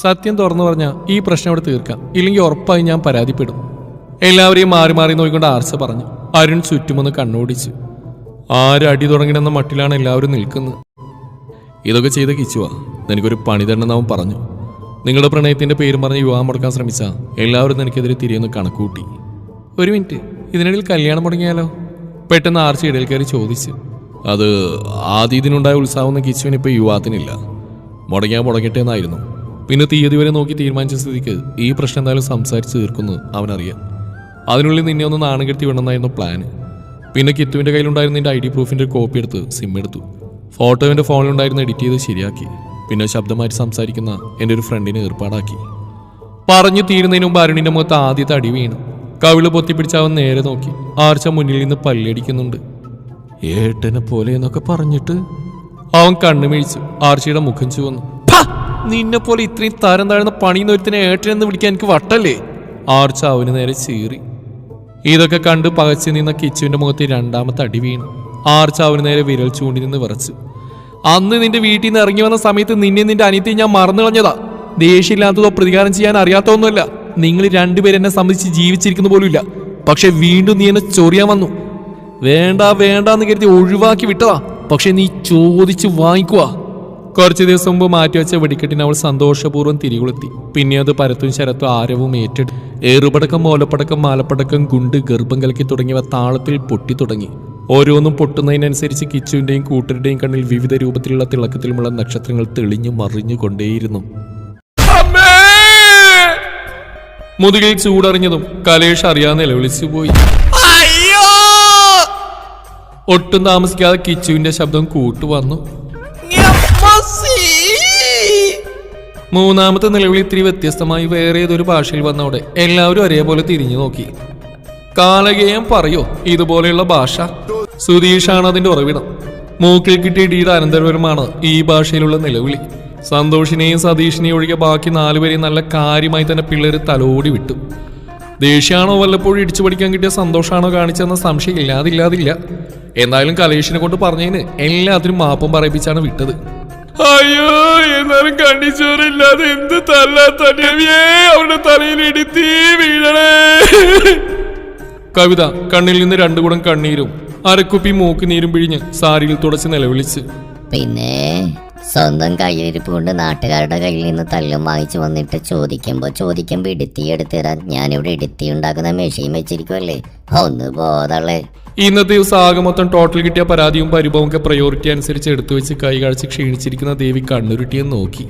സത്യം തുറന്നു പറഞ്ഞാൽ ഈ പ്രശ്നം അവിടെ തീർക്കാം, ഇല്ലെങ്കിൽ ഉറപ്പായി ഞാൻ പരാതിപ്പെടും. എല്ലാവരെയും മാറി മാറി നോക്കിക്കൊണ്ട് ആർച്ച പറഞ്ഞു. അരുൺ ചുറ്റുമൊന്ന് കണ്ണോടിച്ചു. ആരടി തുടങ്ങിയെന്ന മട്ടിലാണ് എല്ലാവരും നിൽക്കുന്നത്. ഇതൊക്കെ ചെയ്ത കിച്ചുവാ, എനിക്കൊരു പണി തരണമെന്നവൻ പറഞ്ഞു. നിങ്ങളുടെ പ്രണയത്തിന്റെ പേരും പറഞ്ഞ് വിവാഹം മുടക്കാൻ ശ്രമിച്ച എല്ലാവരും എനിക്കെതിരെ തിരിയൊന്ന് കണക്കൂട്ടി. ഒരു മിനിറ്റ്, ഇതിനിടയിൽ കല്യാണം മുടങ്ങിയാലോ? പെട്ടെന്ന് ആർച്ച ഇടയിൽ കയറി ചോദിച്ചു. അത് ആദ്യ ഇതിനുണ്ടായ ഉത്സാഹമൊന്നും കിച്ചുവിന് ഇപ്പോൾ യുവാത്തിനില്ല. മുടങ്ങിയാൽ മുടങ്ങട്ടെ എന്നായിരുന്നു. പിന്നെ തീയതി വരെ നോക്കി തീരുമാനിച്ച സ്ഥിതിക്ക് ഈ പ്രശ്നം എന്തായാലും സംസാരിച്ച് തീർക്കുന്നു അവനറിയാം. അതിനുള്ളിൽ നിന്നെ ഒന്ന് നാണം കെടുത്തി വിടണമെന്നായിരുന്നു പ്ലാന്. പിന്നെ കിത്തുവിൻ്റെ കയ്യിലുണ്ടായിരുന്ന എൻ്റെ ID പ്രൂഫിൻ്റെ ഒരു കോപ്പി എടുത്ത് സിം എടുത്തു. ഫോട്ടോ എൻ്റെ ഫോണിലുണ്ടായിരുന്ന എഡിറ്റ് ചെയ്ത് ശരിയാക്കി. പിന്നെ ശബ്ദമായിട്ട് സംസാരിക്കുന്ന എൻ്റെ ഒരു ഫ്രണ്ടിനെ ഏർപ്പാടാക്കി. പറഞ്ഞു തീരുന്നതിന് മുമ്പ് അരുണിൻ്റെ മുഖത്ത് ആദ്യത്തെ അടി വീണു. കവിള് പൊത്തിപ്പിടിച്ച് അവൻ നേരെ നോക്കി. ആർച്ച മുന്നിൽ നിന്ന് പല്ലടിക്കുന്നുണ്ട്. ഏട്ടനെ പോലെ എന്നൊക്കെ പറഞ്ഞിട്ട് അവൻ കണ്ണുമിഴിച്ചു. ആർച്ചയുടെ മുഖം ചുവന്നു. നിന്നെ പോലെ ഇത്രയും തരം താഴ്ന്ന പണിയുന്ന ഒരുത്തിനെ ഏട്ടനെന്ന് വിളിക്കാൻ എനിക്ക് വട്ടല്ലേ? ആർച്ച അവന് നേരെ ചീറി. ഇതൊക്കെ കണ്ട് പകച്ചു നിന്ന കിച്ചുവിന്റെ മുഖത്ത് രണ്ടാമത്തെ അടി വീണു. ആർച്ച അവന് നേരെ വിരൽ ചൂണ്ടി നിന്ന് വിറച്ചു. അന്ന് നിന്റെ വീട്ടിൽ നിന്ന് ഇറങ്ങി വന്ന സമയത്ത് നിന്റെ അനിയത്തെ ഞാൻ മറന്നു കളഞ്ഞതാ. ദേഷ്യമില്ലാത്തതോ പ്രതികാരം ചെയ്യാൻ അറിയാത്തതൊന്നുമല്ല. നിങ്ങൾ രണ്ടുപേരും എന്നെ സംബന്ധിച്ച് ജീവിച്ചിരിക്കുന്ന പോലുമില്ല. പക്ഷെ വീണ്ടും നീ എന്നെ ചൊറിയാൻ വന്നു. വേണ്ടാന്ന് കരുതി ഒഴിവാക്കി വിട്ടതാ. പക്ഷെ നീ ചോദിച്ചു വാങ്ങിക്കുവാ. കുറച്ചു ദിവസം മുമ്പ് മാറ്റിവെച്ച വെടിക്കെട്ടിന് അവൾ സന്തോഷപൂർവ്വം തിരികൊളുത്തി. പിന്നെ അത് പരത്തും ശരത്തും ആരവും ഏറ്റെടുത്തു. ഏറുപടക്കം, മോലപ്പടക്കം, മാലപ്പടക്കം, ഗുണ്ട്, ഗർഭം കലക്കി തുടങ്ങിയവ താളത്തിൽ പൊട്ടി തുടങ്ങി. ഓരോന്നും പൊട്ടുന്നതിനനുസരിച്ച് കിച്ചുവിന്റെയും കൂട്ടരുടെയും കണ്ണിൽ വിവിധ രൂപത്തിലുള്ള തിളക്കത്തിലുമുള്ള നക്ഷത്രങ്ങൾ തെളിഞ്ഞു മറിഞ്ഞു കൊണ്ടേയിരുന്നു. മുതുകിൽ ചൂടറിഞ്ഞതും കലേഷ് അറിയാതെ നിലവിളിച്ചു പോയി. ഒട്ടും താമസിക്കാതെ കിച്ചുവിന്റെ ശബ്ദം കൂട്ടുവന്നു. മൂന്നാമത്തെ നിലവിളി ഇത്തിരി വ്യത്യസ്തമായി വേറെ ഏതൊരു ഭാഷയിൽ വന്നവിടെ എല്ലാവരും ഒരേപോലെ തിരിഞ്ഞു നോക്കി. കാലകേയം പറയോ ഇതുപോലെയുള്ള ഭാഷ? സുധീഷാണ് അതിന്റെ ഉറവിടം. മൂക്കിൽ കിട്ടിയ ഇടിയുടെ അനന്തരപരമാണ് ഈ ഭാഷയിലുള്ള നിലവിളി. സന്തോഷിനെയും സതീഷിനെയും ഒഴികെ ബാക്കി 4 പേരെയും നല്ല കാര്യമായി തന്നെ പിള്ളേര് തലോടി വിട്ടു. ദേഷ്യാണോ വല്ലപ്പോഴും ഇടിച്ചു പഠിക്കാൻ കിട്ടിയ സന്തോഷാണോ കാണിച്ചെന്ന സംശയം ഇല്ലാതില്ല. എന്തായാലും കലേഷിനെ കൊണ്ട് പറഞ്ഞതിന് എല്ലാത്തിനും മാപ്പും പറയിപ്പിച്ചാണ് വിട്ടത്. അയ്യോ, എന്നാലും കണ്ണിച്ചോറില്ലാതെ എന്ത് തല്ലാത്തേ അവരുടെ തലയിൽ ഇടിത്തി വീഴണേ. കവിത കണ്ണിൽ നിന്ന് 2 കുടം കണ്ണീരും അരക്കുപ്പി മൂക്ക് നീരും പിഴിഞ്ഞ് സാരിയിൽ തുടച്ച് നിലവിളിച്ച്. പിന്നെ സ്വന്തം കയ്യിരിപ്പ് കൊണ്ട് നാട്ടുകാരുടെ കയ്യിൽ നിന്ന് തല്ലും വാങ്ങിച്ചു വന്നിട്ട് ചോദിക്കുമ്പോ ഇടുത്തി എടുത്തിടാൻ ഞാനിവിടെ ഇടുത്തി ഉണ്ടാക്കുന്ന മെഷീൻ വെച്ചിരിക്കുമല്ലേ. ഒന്ന് പോതള്ളേ. ഇന്നത്തെ ദിവസം ആകെ മൊത്തം ടോട്ടൽ കിട്ടിയ പരാതിയും പരിഭവവും ഒക്കെ പ്രയോറിറ്റി അനുസരിച്ച് എടുത്തു വെച്ച് കൈ കാഴ്ച ക്ഷീണിച്ചിരിക്കുന്ന ദേവി കണ്ണുരുട്ടിയെ നോക്കി.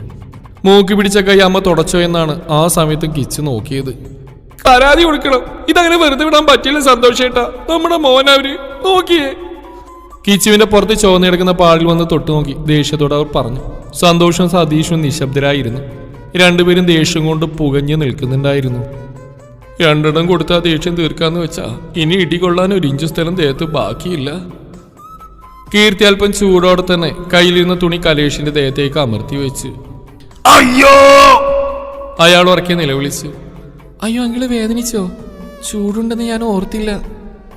മൂക്കി പിടിച്ച കൈ അമ്മ തുടച്ചോ എന്നാണ് ആ സമയത്ത് കിച്ച് നോക്കിയത്. പരാതി കൊടുക്കണം, ഇതങ്ങനെ വെറുതെ വിടാൻ പറ്റില്ല സന്തോഷേട്ടാ. നമ്മുടെ മോനവര് നോക്കിയേ. കിച്ചുവിന്റെ പുറത്ത് ചോന്നെടുക്കുന്ന പാടിൽ വന്ന് തൊട്ടു നോക്കി ദേഷ്യത്തോടെ അവർ പറഞ്ഞു. സന്തോഷവും സതീഷും നിശബ്ദരായിരുന്നു. രണ്ടുപേരും ദേഷ്യം കൊണ്ട് പുകഞ്ഞു നിൽക്കുന്നുണ്ടായിരുന്നു. 2 കൊടുത്താൽ ദേഷ്യം തീർക്കാന്ന് വെച്ചാ ഇനി ഇടികൊള്ളാൻ 1 ഇഞ്ച് സ്ഥലം ദേഹത്ത് ബാക്കിയില്ല. കീർത്തി അല്പം ചൂടോടെ തന്നെ കയ്യിലിരുന്ന തുണി കലേഷിന്റെ ദേഹത്തേക്ക് അമർത്തി വെച്ച്. അയ്യോ! അയാൾ ഉറക്കെ നിലവിളിച്ചു. അയ്യോ, അങ്ങള് വേദനിച്ചോ? ചൂടുണ്ടെന്ന് ഞാൻ ഓർത്തില്ല.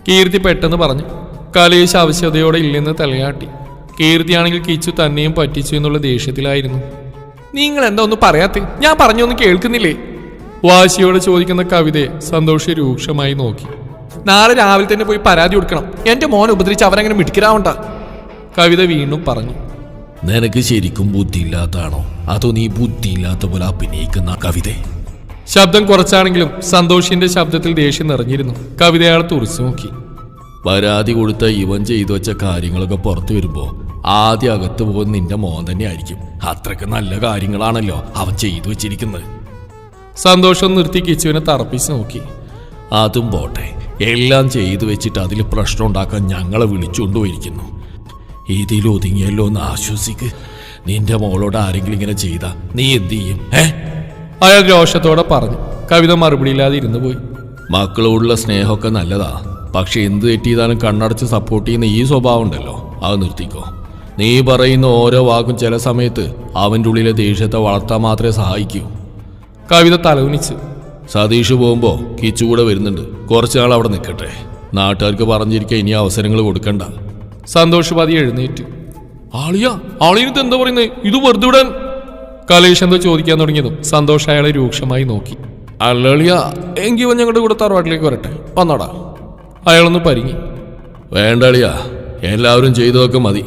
കീർത്തി പെട്ടെന്ന് പറഞ്ഞു. കലേഷ് ആവശ്യതയോടെ ഇല്ലെന്ന് തലയാട്ടി. കീർത്തിയാണെങ്കിൽ കിച്ചു തന്നെയും പറ്റിച്ചു എന്നുള്ള ദേഷ്യത്തിലായിരുന്നു. നിങ്ങൾ എന്താ ഒന്നും പറയാത്ത? ഞാൻ പറഞ്ഞൊന്നും കേൾക്കുന്നില്ലേ? വാശിയോടെ ചോദിക്കുന്ന കവിതയെ സന്തോഷ് രൂക്ഷമായി നോക്കി. നാളെ രാവിലെ തന്നെ പോയി പരാതി കൊടുക്കണം. എന്റെ മോനെ ഉപദ്രവിച്ച് അവരങ്ങനെ മിടിക്കരാവണ്ട. കവിത വീണ്ടും പറഞ്ഞു. നിനക്ക് ശരിക്കും ബുദ്ധിയില്ലാത്താണോ അതോ നീ ബുദ്ധിയില്ലാത്ത പോലെ അഭിനയിക്കുന്ന കവിത? ശബ്ദം കുറച്ചാണെങ്കിലും സന്തോഷിന്റെ ശബ്ദത്തിൽ ദേഷ്യം നിറഞ്ഞിരുന്നു. കവിത അയാളെ തുറച്ചു നോക്കി. പരാതി കൊടുത്ത ഇവൻ ചെയ്തു വെച്ച കാര്യങ്ങളൊക്കെ പുറത്തു വരുമ്പോ ആദ്യം അകത്ത് പോകുന്ന നിന്റെ മോൻ തന്നെ ആയിരിക്കും. അത്രക്ക് നല്ല കാര്യങ്ങളാണല്ലോ അവൻ ചെയ്തു വെച്ചിരിക്കുന്നത്. സന്തോഷം നിർത്തി കിച്ചുവിനെ തറപ്പിച്ച് നോക്കി. അതും പോട്ടെ, എല്ലാം ചെയ്തു വെച്ചിട്ട് അതിൽ പ്രശ്നം ഉണ്ടാക്കാൻ ഞങ്ങളെ വിളിച്ചുകൊണ്ടുപോയിരിക്കുന്നു. ഇതിലൊതുങ്ങിയല്ലോ എന്ന് ആശ്വസിക്ക്. നിന്റെ മോളോട് ആരെങ്കിലും ഇങ്ങനെ ചെയ്താ നീ എന്ത് ചെയ്യും? അയാൾ രോഷത്തോടെ പറഞ്ഞു. കവിത മറുപടിയില്ലാതെ ഇരുന്നു പോയി. മക്കളോടുള്ള സ്നേഹമൊക്കെ നല്ലതാ, പക്ഷെ എന്ത് തെറ്റിയതാലും കണ്ണടച്ച് സപ്പോർട്ട് ചെയ്യുന്ന ഈ സ്വഭാവം ഉണ്ടല്ലോ, അത് നിർത്തിക്കോ. നീ പറയുന്ന ഓരോ വാക്കും ചില സമയത്ത് അവൻ്റെ ഉള്ളിലെ ദേഷ്യത്തെ വളർത്താൻ മാത്രമേ സഹായിക്കൂ. കവിത തലകുനിച്ച്. സതീഷ് പോകുമ്പോ കിച്ചു കൂടെ വരുന്നുണ്ട്. കുറച്ചു നാൾ അവിടെ നിൽക്കട്ടെ. നാട്ടുകാർക്ക് പറഞ്ഞിരിക്കാൻ ഇനി അവസരങ്ങൾ കൊടുക്കണ്ട. സന്തോഷ് പതി എഴുന്നേറ്റ്. ആളിയാ, ആളിനത്ത് എന്താ പറയുന്നത്? ഇത് വെറുതെ വിടാൻ. കലേഷ് എന്തോ ചോദിക്കാൻ തുടങ്ങിയതും സന്തോഷ് അയാളെ രൂക്ഷമായി നോക്കി. അല്ലളിയ എങ്കിൽ ഞങ്ങളുടെ കൂടെ തറവാട്ടിലേക്ക് വരട്ടെ, വന്നോടാ. അയാളൊന്ന് പരിങ്ങി. വേണ്ടളിയ, എല്ലാവരും ചെയ്തതൊക്കെ മതി.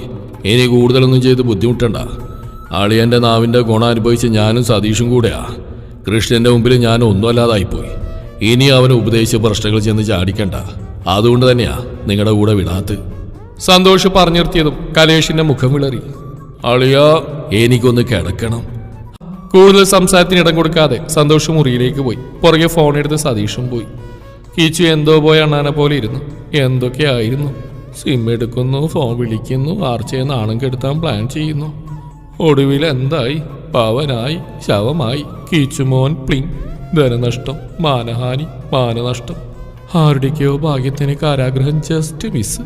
ഇനി കൂടുതലൊന്നും ചെയ്ത് ബുദ്ധിമുട്ടണ്ട. അളിയൻ്റെ നാവിൻ്റെ ഗുണം അനുഭവിച്ച് ഞാനും സതീഷും കൂടെയാ. കൃഷ്ണൻ്റെ മുമ്പിൽ ഞാൻ ഒന്നുമല്ലാതായിപ്പോയി. ഇനി അവന് ഉപദേശിച്ച പ്രശ്നങ്ങൾ ചെന്ന് ചാടിക്കണ്ട. അതുകൊണ്ട് തന്നെയാ നിങ്ങളുടെ കൂടെ വിടാത്ത്. സന്തോഷ് പറഞ്ഞു നിർത്തിയതും കലേഷിന്റെ മുഖം വിളറി. അളിയ, എനിക്കൊന്ന് കിടക്കണം. കൂടുതൽ സംസാരത്തിന് ഇടം കൊടുക്കാതെ സന്തോഷ് മുറിയിലേക്ക് പോയി. പുറകെ ഫോൺ എടുത്ത് സതീഷും പോയി. കീച്ചു എന്തോ പോയ അണ്ണാനെ പോലെ ഇരുന്നു. എന്തൊക്കെയായിരുന്നു. സിം എടുക്കുന്നു, ഫോൺ വിളിക്കുന്നു, ആർച്ചയെ നാണം കെടുത്താൻ പ്ലാൻ ചെയ്യുന്നു. ഒടുവിൽ എന്തായി? പവനായി, ശവമായി. കീച്ചുമോൻ പ്ലിങ്. ധനനഷ്ടം, മാനഹാനി, മാനനഷ്ടം. ആരുടെക്കോ ഭാഗ്യത്തിന് കാരാഗ്രഹം ജസ്റ്റ് മിസ്.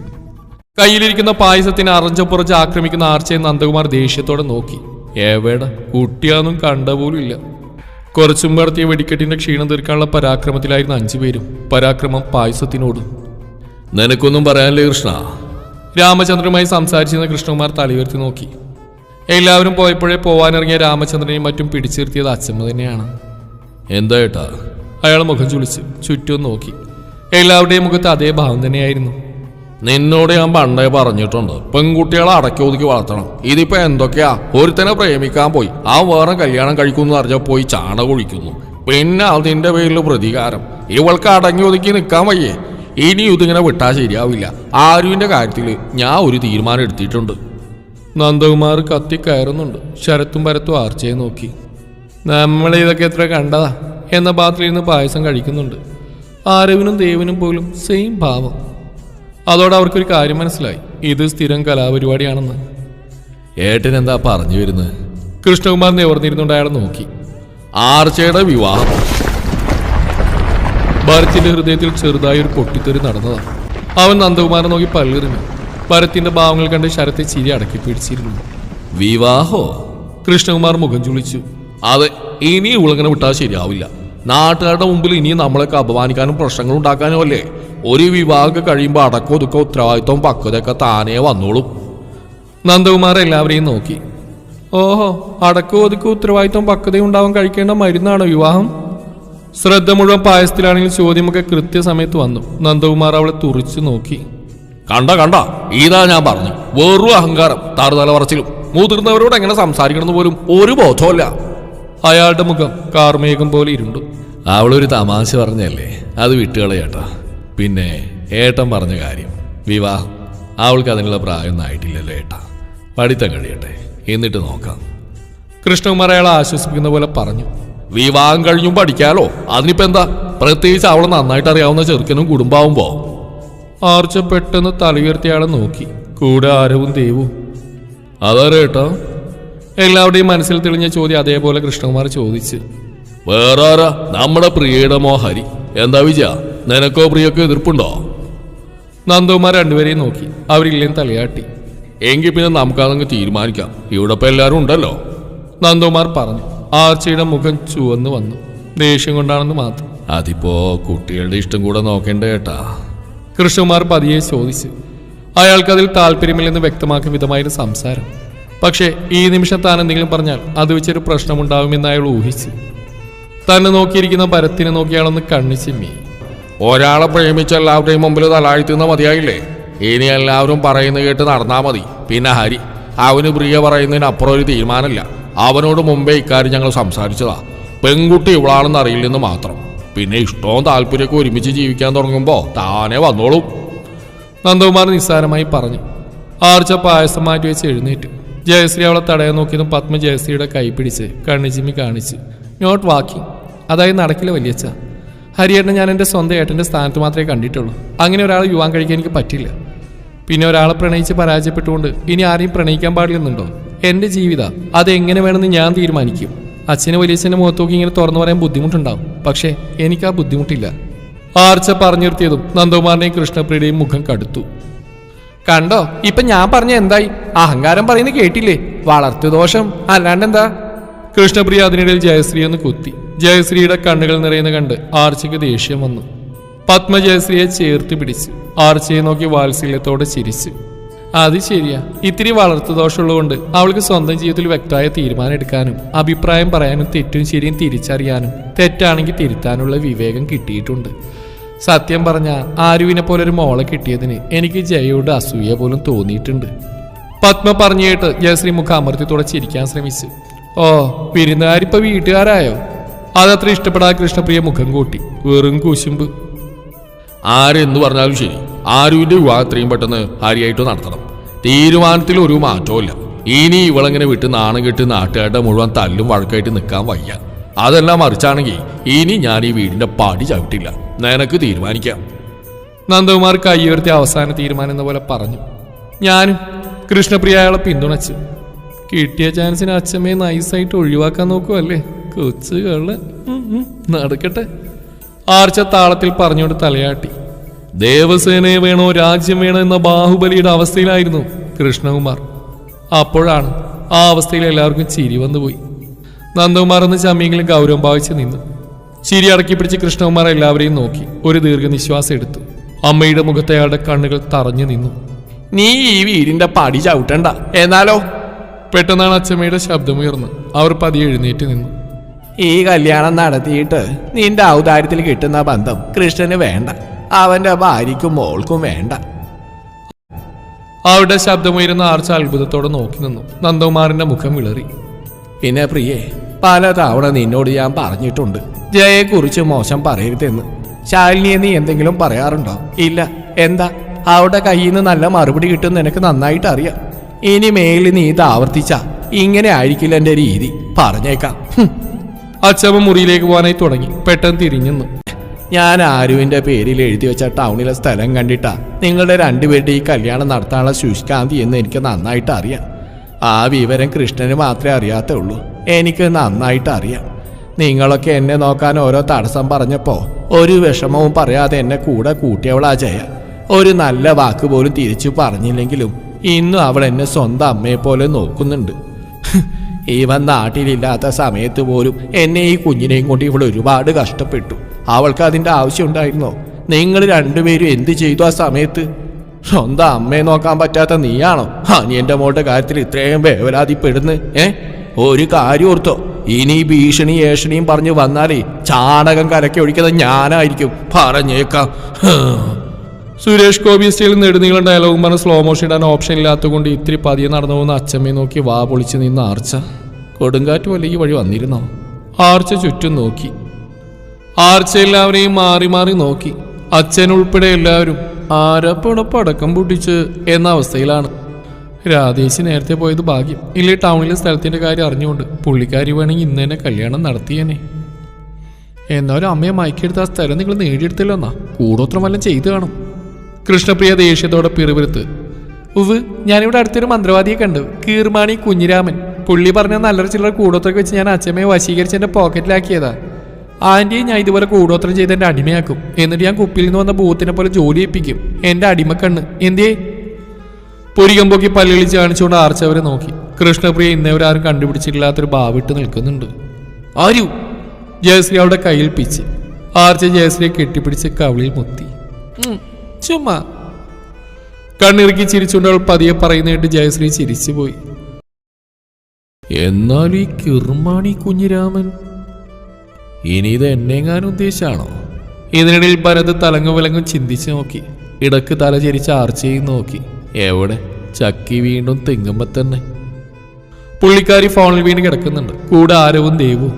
കയ്യിലിരിക്കുന്ന പായസത്തിന് അറഞ്ചപ്പുറച്ച് ആക്രമിക്കുന്ന ആർച്ചയെ നന്ദകുമാർ ദേഷ്യത്തോടെ നോക്കി. എവിടെ കുട്ടിയാന്നും കണ്ട പോലും ഇല്ല. കുറച്ചും നടത്തിയ വെടിക്കെട്ടിന്റെ ക്ഷീണം തീർക്കാനുള്ള പരാക്രമത്തിലായിരുന്നു 5 പേരും. പരാക്രമം പായസത്തിനോട്. നിനക്കൊന്നും പറയാനില്ലേ കൃഷ്ണ? രാമചന്ദ്രനുമായി സംസാരിച്ചിരുന്ന കൃഷ്ണകുമാർ തലയുയർത്തി നോക്കി. എല്ലാവരും പോയപ്പോഴേ പോവാനിറങ്ങിയ രാമചന്ദ്രനെയും മറ്റും പിടിച്ചിരുത്തിയത് അച്ഛമ്മ തന്നെയാണ്. എന്താ ഏട്ടാ? അയാൾ മുഖം ചുളിച്ച് ചുറ്റും നോക്കി. എല്ലാവരുടെയും മുഖത്ത് അതേ ഭാവം തന്നെയായിരുന്നു. നിന്നോട് ഞാൻ പണ്ടേ പറഞ്ഞിട്ടുണ്ട്, പെൺകുട്ടികളെ അടക്കി ഒതുക്കി വളർത്തണം. ഇതിപ്പോ എന്തൊക്കെയാ? ഒരുത്തനെ പ്രേമിക്കാൻ പോയി, ആ വേറെ കല്യാണം കഴിക്കുന്നു അറിഞ്ഞ പോയി ചാണ കുഴിക്കുന്നു. പിന്നെ അതിന്റെ പേരിൽ പ്രതികാരം. ഇവൾക്ക് അടങ്ങി ഒതുക്കി നിൽക്കാൻ വയ്യേ. ഇനി ഇതിങ്ങനെ വിട്ടാ ശരിയാവില്ല. ആരുവിന്റെ കാര്യത്തിൽ ഞാൻ ഒരു തീരുമാനം എടുത്തിട്ടുണ്ട്. നന്ദകുമാർ കത്തി കയറുന്നുണ്ട്. ശരത്തും പരത്തും ആർച്ചയെ നോക്കി. നമ്മളിതൊക്കെ എത്ര കണ്ടതാ എന്ന പാത്രത്തിലിരുന്ന് പായസം കഴിക്കുന്നുണ്ട്. ആരവിനും ദേവനും പോലും സെയിം ഭാവം. അതോടെ അവർക്കൊരു കാര്യം മനസ്സിലായി. ഇത് സ്ഥിരം കലാപരിപാടിയാണെന്ന്. ഏട്ടൻ എന്താ പറഞ്ഞു വരുന്നത്? കൃഷ്ണകുമാർ നിവർന്നിരുന്നുണ്ട് അയാളെ നോക്കി. ആർച്ചയുടെ വിവാഹം. ഭരത്തിന്റെ ഹൃദയത്തിൽ ചെറുതായി ഒരു പൊട്ടിത്തെറി നടന്നതാണ്. അവൻ നന്ദകുമാരനെ നോക്കി പല്ലെറിഞ്ഞു. ഭരത്തിന്റെ ഭാവങ്ങൾ കണ്ട് ശരത്തെ ചിരി അടക്കി പിടിച്ചിരുന്നു. വിവാഹോ? കൃഷ്ണകുമാർ മുഖം ചുളിച്ചു. അതെ, ഇനി ഇവളിങ്ങനെ വിട്ടാൽ ശരിയാവില്ല. നാട്ടുകാരുടെ മുമ്പിൽ ഇനി നമ്മളൊക്കെ അപമാനിക്കാനും പ്രശ്നങ്ങൾ ഉണ്ടാക്കാനും അല്ലേ. ഒരു വിവാഹം കഴിയുമ്പോൾ അടക്കോ ദുഃഖോ ഉത്തരവാദിത്വം പക്വതയൊക്കെ താനേ വന്നോളും. നന്ദകുമാർ എല്ലാവരെയും നോക്കി. ഓഹോ, അടക്കോ ഒതുക്കോ ഉത്തരവാദിത്വം പക്വതയും ഉണ്ടാവാൻ കഴിക്കേണ്ട മരുന്നാണോ വിവാഹം? ശ്രദ്ധ മുഴുവൻ പായസത്തിലാണെങ്കിൽ ചോദ്യമൊക്കെ കൃത്യസമയത്ത് വന്നു. നന്ദകുമാർ അവളെ തുറിച്ചു നോക്കി. കണ്ട ഇതാ ഞാൻ പറഞ്ഞു, വെറും അഹങ്കാരം, താറുതല പറച്ചിലും. മുതിർന്നവരോട് എങ്ങനെ സംസാരിക്കണമെന്ന് പോലും ഒരു ബോധമല്ല. അയാളുടെ മുഖം കാർമേഘം പോലെ ഇരുണ്ടു. അവളൊരു തമാശ പറഞ്ഞല്ലേ, അത് വിട്ടുകളയേട്ടാ. പിന്നെ ഏട്ടൻ പറഞ്ഞ കാര്യം, വിവാഹം, അവൾക്ക് അതിനുള്ള പ്രായമൊന്നും ആയിട്ടില്ലല്ലോ ഏട്ടാ. പഠിത്തം കഴിയട്ടെ, എന്നിട്ട് നോക്കാം. കൃഷ്ണകുമാർ അയാളെ ആശ്വസിപ്പിക്കുന്ന പോലെ പറഞ്ഞു. വിവാഹം കഴിഞ്ഞും പഠിക്കാലോ, അതിനിപ്പോ എന്താ? പ്രത്യേകിച്ച് അവളെ നന്നായിട്ട് അറിയാവുന്ന ചെറുക്കനും കുടുംബാവുമ്പോ. ആർച്ച പെട്ടെന്ന് തലയുയർത്തിയാളെ നോക്കി. കൂടെ ആരവും ദേവും. അതറിയേട്ടാ? എല്ലാവരുടെയും മനസ്സിൽ തെളിഞ്ഞ ചോദ്യം അതേപോലെ കൃഷ്ണകുമാർ ചോദിച്ചു. വേറെ ആരാ? നമ്മുടെ പ്രിയയുടെ ഹരി. എന്താ വിജയ, നിനക്കോ പ്രിയക്കോ എതിർപ്പുണ്ടോ? നന്ദകുമാർ രണ്ടുപേരെയും നോക്കി. അവരില്ലേന്ന് തലയാട്ടി. എങ്കിൽ പിന്നെ നമുക്കതങ്ങ് തീരുമാനിക്കാം. ഇവിടെ ഇപ്പൊ എല്ലാവരും ഉണ്ടല്ലോ. നന്ദകുമാർ പറഞ്ഞു. ആർച്ചയുടെ മുഖം ചുവന്നു വന്നു. ദേഷ്യം കൊണ്ടാണെന്ന് മാത്രം. അതിപ്പോ കുട്ടികളുടെ ഇഷ്ടം കൂടെ നോക്കേണ്ട ഏട്ടാ. കൃഷ്ണകുമാർ പതിയെ ചോദിച്ചു. അയാൾക്കതിൽ താല്പര്യമില്ലെന്ന് വ്യക്തമാക്കിയ വിധമായിരുന്നു സംസാരം. പക്ഷേ ഈ നിമിഷം താൻ എന്തെങ്കിലും പറഞ്ഞാൽ അത് വെച്ചൊരു പ്രശ്നമുണ്ടാവുമെന്ന് അയാൾ ഊഹിച്ചു. തന്നെ നോക്കിയിരിക്കുന്ന ഭരത്തിനെ നോക്കിയാളൊന്ന് കണ്ണിച്ചിമ്മി. ഒരാളെ പ്രേമിച്ച എല്ലാവരുടെയും മുമ്പിൽ തലാഴ്ത്തുന്ന മതിയായില്ലേ? ഇനി എല്ലാവരും പറയുന്നത് കേട്ട് നടന്നാ മതി. പിന്നെ ഹരി, അവന് പ്രിയ പറയുന്നതിനപ്പുറം ഒരു തീരുമാനമില്ല. അവനോട് മുമ്പേ ഇക്കാര്യം ഞങ്ങൾ സംസാരിച്ചതാ. പെൺകുട്ടി ഇവളാണെന്ന് അറിയില്ലെന്ന് മാത്രം. പിന്നെ ഇഷ്ടവും താല്പര്യമൊക്കെ ഒരുമിച്ച് ജീവിക്കാൻ തുടങ്ങുമ്പോൾ താനേ വന്നോളും. നന്ദകുമാർ നിസ്സാരമായി പറഞ്ഞു. ആർച്ച പായസം മാറ്റി വെച്ച് എഴുന്നേറ്റു. ജയശ്രീ അവളെ തടയാൻ നോക്കിയതും പത്മ ജയശ്രീയുടെ കൈ പിടിച്ച് കണ്ണിച്ചിമ്മി കാണിച്ചു. നോട്ട് വാക്കിംഗ്, അതായത് നടക്കില്ല വലിയച്ഛ. ഹരിയേട്ടനെ ഞാൻ എൻ്റെ സ്വന്തം ഏട്ടൻ്റെ സ്ഥാനത്ത് മാത്രമേ കണ്ടിട്ടുള്ളൂ. അങ്ങനെ ഒരാളെ യുവാൻ കഴിക്കാൻ എനിക്ക് പറ്റില്ല. പിന്നെ ഒരാളെ പ്രണയിച്ച് പരാജയപ്പെട്ടുകൊണ്ട് ഇനി ആരെയും പ്രണയിക്കാൻ പാടില്ലെന്നുണ്ടോ? എൻ്റെ ജീവിതം അതെങ്ങനെ വേണമെന്ന് ഞാൻ തീരുമാനിക്കും. അച്ഛന് വലിയച്ഛൻ്റെ മുഖത്ത് നോക്കി ഇങ്ങനെ തുറന്നു പറയാൻ ബുദ്ധിമുട്ടുണ്ടാവും. പക്ഷേ എനിക്ക് ആ ബുദ്ധിമുട്ടില്ല. ആർച്ച പറഞ്ഞു നിർത്തിയതും നന്ദകുമാറിനെയും കൃഷ്ണപ്രിയയുടെയും മുഖം കടുത്തു. കണ്ടോ, ഇപ്പൊ ഞാൻ പറഞ്ഞ എന്തായി? അഹങ്കാരം പറയുന്നത് കേട്ടില്ലേ? വളർത്തു ദോഷം അല്ലാണ്ടെന്താ? കൃഷ്ണപ്രിയ അതിനിടയിൽ ജയശ്രീ ഒന്ന് കുത്തി. ജയശ്രീയുടെ കണ്ണുകൾ നിറയുന്ന കണ്ട് ആർച്ചയ്ക്ക് ദേഷ്യം വന്നു. പത്മ ജയശ്രീയെ ചേർത്ത് പിടിച്ചു. ആർച്ചയെ നോക്കി വാത്സല്യത്തോടെ ചിരിച്ചു. അത് ശരിയാ. ഇത്തിരി വളർത്തു ദോഷമുള്ളതുകൊണ്ട് അവൾക്ക് സ്വന്തം ജീവിതത്തിൽ വ്യക്തമായ തീരുമാനം എടുക്കാനും അഭിപ്രായം പറയാനും തെറ്റും ശരിയും തിരിച്ചറിയാനും തെറ്റാണെങ്കിൽ തിരുത്താനുള്ള വിവേകം കിട്ടിയിട്ടുണ്ട്. സത്യം പറഞ്ഞാൽ ആരുവിനെ പോലെ ഒരു മോളെ കിട്ടിയതിന് എനിക്ക് ജയയോട് അസൂയ പോലും തോന്നിയിട്ടുണ്ട്. പത്മ പറഞ്ഞു കേട്ട് ജയശ്രീ മുഖം അമർത്തി തുടച്ചിരിക്കാൻ ശ്രമിച്ചു. ഓ, വിരുന്നുകാരിപ്പോ വീട്ടുകാരായോ? അതത്ര ഇഷ്ടപ്പെടാതെ കൃഷ്ണപ്രിയ മുഖം കൂട്ടി. വെറും കുശുമ്പ്. ആരെന്തു പറഞ്ഞാലും ശരി, ആരുവിന്റെ വിവാഹം എത്രയും പെട്ടെന്ന് ഹരിയായിട്ട് നടത്തണം. തീരുമാനത്തിൽ ഒരു മാറ്റവും ഇല്ല. ഇനി ഇവളെങ്ങനെ വിട്ട് നാണം കെട്ട് നാട്ടുകാരുടെ മുഴുവൻ തല്ലും വഴക്കായിട്ട് നിൽക്കാൻ വയ്യ. അതെല്ലാം മറിച്ചാണെങ്കിൽ ഇനി ഞാൻ ഈ വീടിന്റെ പടി ചവിട്ടില്ല. നിനക്ക് തീരുമാനിക്കാം. നന്ദകുമാർ കൈയുയർത്തി അവസാന തീരുമാനം എന്ന പോലെ പറഞ്ഞു. ഞാനും. കൃഷ്ണപ്രിയ അയാളെ പിന്തുണച്ചു. കിട്ടിയ ചാൻസിന് അച്ഛമ്മയെ നൈസായിട്ട് ഒഴിവാക്കാൻ നോക്കുമല്ലേ കൊച്ചുകള്. നടക്കട്ടെ. ആർച്ച താളത്തിൽ പറഞ്ഞുകൊണ്ട് തലയാട്ടി. ദേവസേനയെ വേണോ രാജ്യം വേണോ എന്ന ബാഹുബലിയുടെ അവസ്ഥയിലായിരുന്നു കൃഷ്ണകുമാർ. അപ്പോഴാണ് ആ അവസ്ഥയിൽ എല്ലാവർക്കും ചിരി വന്നുപോയി. നന്ദകുമാർ എന്ന് ചമ്മിയെങ്കിലും ഗൗരവം ഭാവിച്ച് നിന്നു. ചിരി അടക്കി പിടിച്ച് കൃഷ്ണകുമാർ എല്ലാവരെയും നോക്കി ഒരു ദീർഘനിശ്വാസം എടുത്തു. അമ്മയുടെ മുഖത്തെ അയാളുടെ കണ്ണുകൾ തറഞ്ഞു നിന്നു. നീ ഈ വീടിന്റെ പടി ചവിട്ടണ്ട എന്നാലോ? പെട്ടെന്നാണ് അച്ഛമ്മയുടെ ശബ്ദമുയർന്ന്. അവർ പതിയെ എഴുന്നേറ്റ് നിന്നു. ഈ കല്യാണം നടത്തിയിട്ട് നിന്റെ ഔദാര്യത്തിൽ കിട്ടുന്ന ബന്ധം കൃഷ്ണന് വേണ്ട. അവന്റെ ഭാര്യയ്ക്കും മോൾക്കും വേണ്ട. അവരുടെ ശബ്ദമുയരുന്ന ആർച്ച അത്ഭുതത്തോടെ നോക്കി നിന്നു. നന്ദകുമാറിന്റെ മുഖം വിളറി. പിന്നെ പ്രിയേ, പല തവണ നിന്നോട് ഞാൻ പറഞ്ഞിട്ടുണ്ട് ജയയെക്കുറിച്ച് മോശം പറയരുതെന്ന്. ശാലിനിയെ നീ എന്തെങ്കിലും പറയാറുണ്ടോ? ഇല്ല. എന്താ? അവരുടെ കയ്യിൽ നിന്ന് നല്ല മറുപടി കിട്ടും നിനക്ക് നന്നായിട്ട് അറിയാം. ഇനി മേലിൽ നീ ഇത് ആവർത്തിച്ച ഇങ്ങനെ ആയിരിക്കില്ല എന്റെ രീതി, പറഞ്ഞേക്കാം. അച്ഛമ്മ മുറിയിലേക്ക് പോകാനായി തുടങ്ങി. പെട്ടെന്ന് തിരിഞ്ഞു. ഞാൻ ആരുവിന്റെ പേരിൽ എഴുതി വെച്ച ടൗണിലെ സ്ഥലം കണ്ടിട്ടാ നിങ്ങളുടെ രണ്ടുപേരുടെ ഈ കല്യാണം നടത്താനുള്ള ശുഷ്കാന്തി എന്ന് എനിക്ക് നന്നായിട്ട് അറിയാം. ആ വിവരം കൃഷ്ണന് മാത്രമേ അറിയാത്തുള്ളൂ. എനിക്ക് നന്നായിട്ട് അറിയാം. നിങ്ങളൊക്കെ എന്നെ നോക്കാൻ ഓരോ തടസ്സം പറഞ്ഞപ്പോ ഒരു വിഷമവും പറയാതെ എന്നെ കൂടെ കൂട്ടിയവളാ ജയ. ഒരു നല്ല വാക്ക് പോലും തിരിച്ചു പറഞ്ഞില്ലെങ്കിലും ഇന്നും അവൾ എന്നെ സ്വന്തം അമ്മയെ പോലെ നോക്കുന്നുണ്ട്. ഇവൻ നാട്ടിലില്ലാത്ത സമയത്ത് പോലും എന്നെ ഈ കുഞ്ഞിനെയും കൊണ്ട് ഇവൾ ഒരുപാട് കഷ്ടപ്പെട്ടു. അവൾക്ക് അതിൻ്റെ ആവശ്യം ഉണ്ടായിരുന്നോ? നിങ്ങൾ രണ്ടുപേരും എന്ത് ചെയ്തു ആ സമയത്ത്? സ്വന്തം അമ്മയെ നോക്കാൻ പറ്റാത്ത നീയാണോ അനിയന്റെ മോളുടെ കാര്യത്തിൽ ഇത്രയും വേവലാതിപ്പെടുന്ന്? ഒരു കാര്യം ഓർത്തോ, ഇനി ഭീഷണി ഏഷണിയും പറഞ്ഞു വന്നാലേ ചാണകം കലക്കി ഒഴിക്കുന്നത് ഞാനായിരിക്കും, പറഞ്ഞേക്കാം. സുരേഷ് ഗോപി സ്റ്റൈലിൽ നെടുനീളം ഡയലോഗും പറഞ്ഞ സ്ലോ മോഷൻ ഇടാൻ ഓപ്ഷൻ ഇല്ലാത്തതുകൊണ്ട് ഇത്തിരി പതിയെ നടന്നു പോകുന്ന അച്ഛമ്മയെ നോക്കി വാ പൊളിച്ച് നിന്ന ആർച്ച. കൊടുങ്കാറ്റ് പോലെ ഈ വഴി വന്നിരുന്നോ? ആർച്ച ചുറ്റും നോക്കി. ആർച്ച എല്ലാവരെയും മാറി മാറി നോക്കി. അച്ഛനുൾപ്പെടെ എല്ലാവരും ആരപ്പോടൊപ്പം അടക്കം പൊട്ടിച്ച് എന്ന അവസ്ഥയിലാണ്. രാധേശി നേരത്തെ പോയത് ഭാഗ്യം. ഇല്ലേ ടൗണിലെ സ്ഥലത്തിന്റെ കാര്യം അറിഞ്ഞുകൊണ്ട് പുള്ളിക്കാരി വേണമെങ്കിൽ ഇന്ന് തന്നെ കല്യാണം നടത്തിയേനെ. എന്നാലും അമ്മയെ മയക്കെടുത്ത് ആ സ്ഥലം നിങ്ങൾ നേടിയെടുത്തല്ലോ എന്നാ കൂടോത്രം വല്ലതും ചെയ്തു കാണും. കൃഷ്ണപ്രിയ ദേഷ്യത്തോടെ പിറുപിറുത്ത്. ഉവ്, ഞാനിവിടെ അടുത്തൊരു മന്ത്രവാദിയെ കണ്ടു, കീർമാണി കുഞ്ഞിരാമൻ. പുള്ളി പറഞ്ഞ നല്ലൊരു ചില്ലറ കൂടോത്രമൊക്കെ വെച്ച് ഞാൻ അച്ഛമ്മയെ വശീകരിച്ച് എൻ്റെ പോക്കറ്റിലാക്കിയതാ. ആൻറ്റിയെ ഞാൻ ഇതുപോലെ കൂടോത്രം ചെയ്ത് എൻ്റെ അടിമയാക്കും. എന്നിട്ട് ഞാൻ കുപ്പിയിൽ നിന്ന് വന്ന ഭൂത്തിനെ പോലെ ജോലി ഏൽപ്പിക്കും. എൻ്റെ അടിമക്കണ്ണ് എന്തേ? പൊരികമ്പോക്കി പല്ലിളിച്ച് കാണിച്ചുകൊണ്ട് ആർച്ചവരെ നോക്കി. കൃഷ്ണപ്രിയ ഇന്നവരാരും കണ്ടുപിടിച്ചിട്ടില്ലാത്തൊരു ഭാവിട്ട് നിൽക്കുന്നുണ്ട്. ആരു? ജയശ്രീ അവളുടെ കയ്യിൽ പിച്ച്. ആർച്ച ജയശ്രീയെ കെട്ടിപ്പിടിച്ച് കവിളിൽ മുത്തി. ചുമ്മാ. കണ്ണിറുക്കി ചിരിച്ചുകൊണ്ട് അവൾ പതിയെ പറയുന്നതായിട്ട് ജയശ്രീ ചിരിച്ചുപോയി. എന്നാൽ ഈ കിർമാണി കുഞ്ഞിരാമൻ ഇനി ഇത് എന്നെങ്ങാനും ഉദ്ദേശാണോ? ഇതിനിടയിൽ ഭരത് തലങ്ങും വിലങ്ങും ചിന്തിച്ചു നോക്കി. ഇടക്ക് തല ചരിച്ച് ആർച്ചയും നോക്കി. എവിടെ? ചക്കി വീണ്ടും തെങ്ങുമ്പോ തന്നെ. പുള്ളിക്കാരി ഫോണിൽ വീണ് കിടക്കുന്നുണ്ട്. കൂടെ ആരവും ദേവും.